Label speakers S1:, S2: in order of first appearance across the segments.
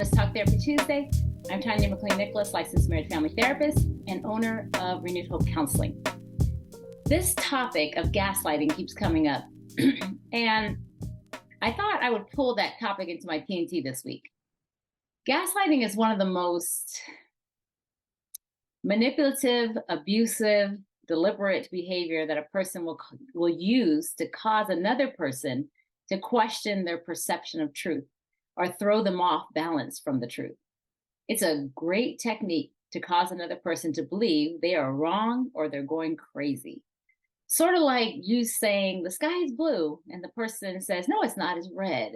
S1: Wellness Talk Therapy Tuesday. I'm Tanya McLean-Nicholas, licensed marriage family therapist and owner of Renewed Hope Counseling. This topic of gaslighting keeps coming up, and I thought I would pull that topic into my P&T this week. Gaslighting is one of the most manipulative, abusive, deliberate behavior that a person will use to cause another person to question their perception of truth or throw them off balance from the truth. It's a great technique to cause another person to believe they are wrong or they're going crazy. Sort of like you saying the sky is blue and the person says, no, it's not, it's red.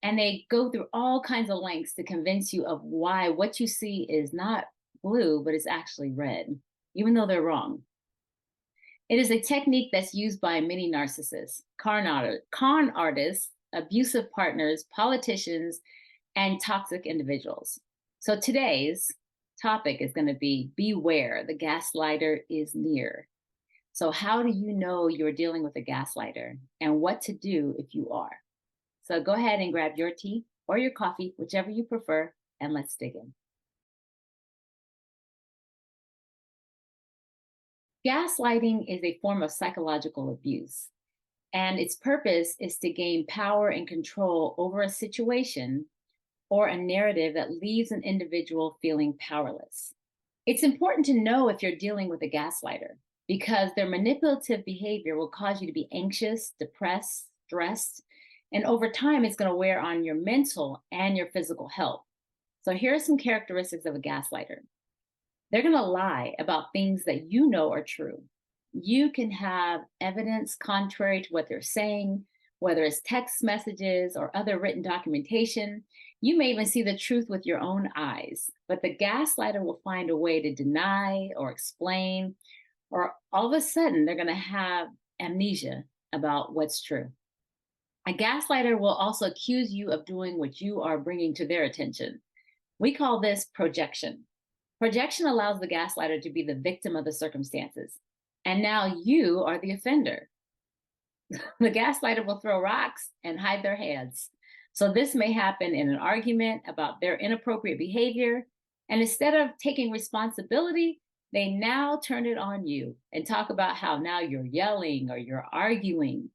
S1: And they go through all kinds of lengths to convince you of why what you see is not blue, but it's actually red, even though they're wrong. It is a technique that's used by many narcissists, con artists, abusive partners, politicians, and toxic individuals. So today's topic is going to be beware, the gaslighter is near. So how do you know you're dealing with a gaslighter and what to do if you are? So go ahead and grab your tea or your coffee, whichever you prefer, and let's dig in. Gaslighting is a form of psychological abuse, and its purpose is to gain power and control over a situation or a narrative that leaves an individual feeling powerless. It's important to know if you're dealing with a gaslighter because their manipulative behavior will cause you to be anxious, depressed, stressed, and over time it's going to wear on your mental and your physical health. So here are some characteristics of a gaslighter. They're going to lie about things that you know are true. You can have evidence contrary to what they're saying, whether it's text messages or other written documentation. You may even see the truth with your own eyes, but the gaslighter will find a way to deny or explain, or all of a sudden they're going to have amnesia about what's true. A gaslighter will also accuse you of doing what you are bringing to their attention. We call this projection. Projection allows the gaslighter to be the victim of the circumstances. And now you are the offender. The gaslighter will throw rocks and hide their hands. So this may happen in an argument about their inappropriate behavior. And instead of taking responsibility, they now turn it on you and talk about how now you're yelling or you're arguing.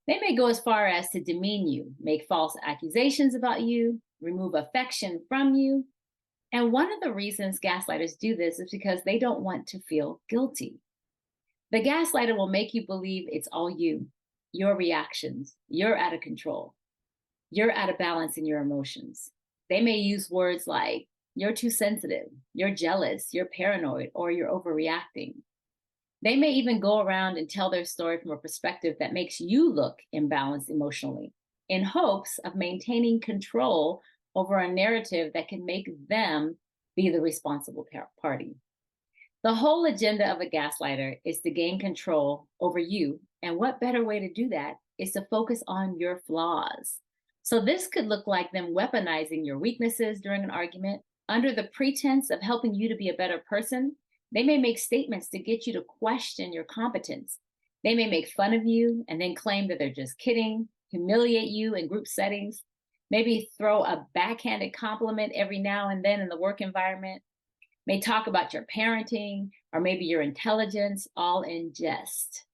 S1: They may go as far as to demean you, make false accusations about you, remove affection from you. And one of the reasons gaslighters do this is because they don't want to feel guilty. The gaslighter will make you believe it's all you, your reactions, you're out of control, you're out of balance in your emotions. They may use words like, you're too sensitive, you're jealous, you're paranoid, or you're overreacting. They may even go around and tell their story from a perspective that makes you look imbalanced emotionally, in hopes of maintaining control over a narrative that can make them be the responsible party. The whole agenda of a gaslighter is to gain control over you. And what better way to do that is to focus on your flaws. So this could look like them weaponizing your weaknesses during an argument. Under the pretense of helping you to be a better person, they may make statements to get you to question your competence. They may make fun of you and then claim that they're just kidding, humiliate you in group settings, maybe throw a backhanded compliment every now and then in the work environment, may talk about your parenting or maybe your intelligence, all in jest.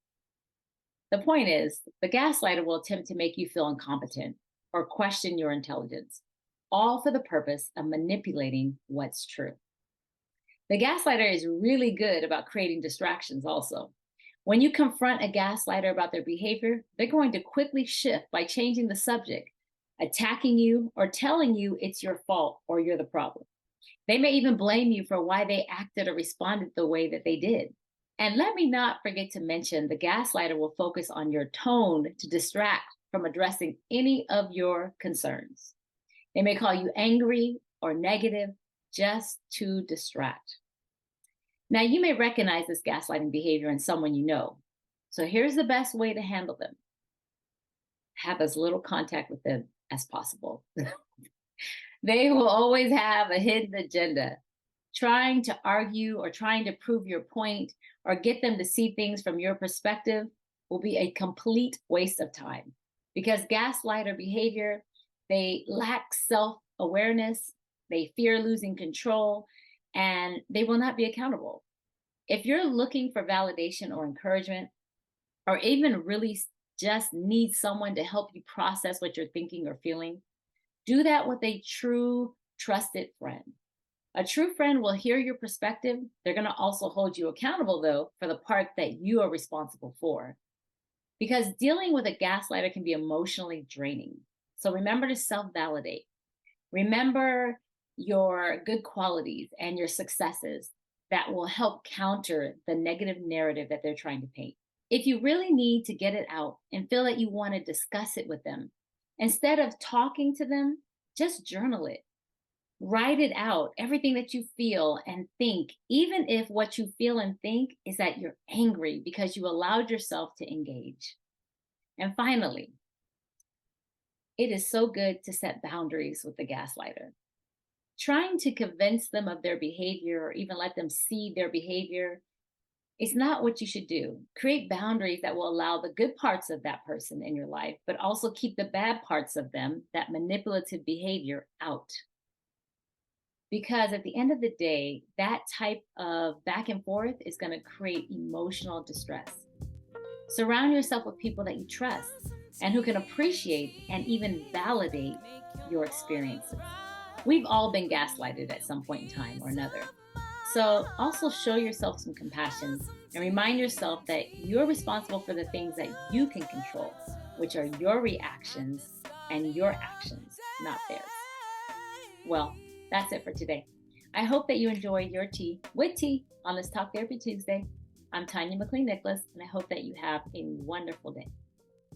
S1: The point is, the gaslighter will attempt to make you feel incompetent or question your intelligence, all for the purpose of manipulating what's true. The gaslighter is really good about creating distractions also. When you confront a gaslighter about their behavior, they're going to quickly shift by changing the subject, attacking you, or telling you it's your fault or you're the problem. They may even blame you for why they acted or responded the way that they did. And let me not forget to mention the gaslighter will focus on your tone to distract from addressing any of your concerns. They may call you angry or negative just to distract. Now, you may recognize this gaslighting behavior in someone you know. So here's the best way to handle them. Have as little contact with them as possible. They will always have a hidden agenda, trying to argue or trying to prove your point or get them to see things from your perspective will be a complete waste of time because gaslighter behavior, they lack self-awareness they fear losing control, and they will not be accountable. If you're looking for validation or encouragement, or even really just need someone to help you process what you're thinking or feeling, do that with a true, trusted friend. A true friend will hear your perspective. They're going to also hold you accountable, though, for the part that you are responsible for. Because dealing with a gaslighter can be emotionally draining. So remember to self validate. Remember your good qualities and your successes that will help counter the negative narrative that they're trying to paint. If you really need to get it out and feel that you want to discuss it with them, instead of talking to them, just journal it. Write it out, everything that you feel and think, even if what you feel and think is that you're angry because you allowed yourself to engage. And finally, it is so good to set boundaries with the gaslighter. Trying to convince them of their behavior or even let them see their behavior is not what you should do. Create boundaries that will allow the good parts of that person in your life, but also keep the bad parts of them, that manipulative behavior, out. Because at the end of the day, that type of back and forth is going to create emotional distress. Surround yourself with people that you trust and who can appreciate and even validate your experiences. We've all been gaslighted at some point in time or another. So also show yourself some compassion and remind yourself that you're responsible for the things that you can control, which are your reactions and your actions, not theirs. Well, that's it for today. I hope that you enjoyed your tea with tea on this Talk Therapy Tuesday. I'm Tanya McLean Nicholas, and I hope that you have a wonderful day.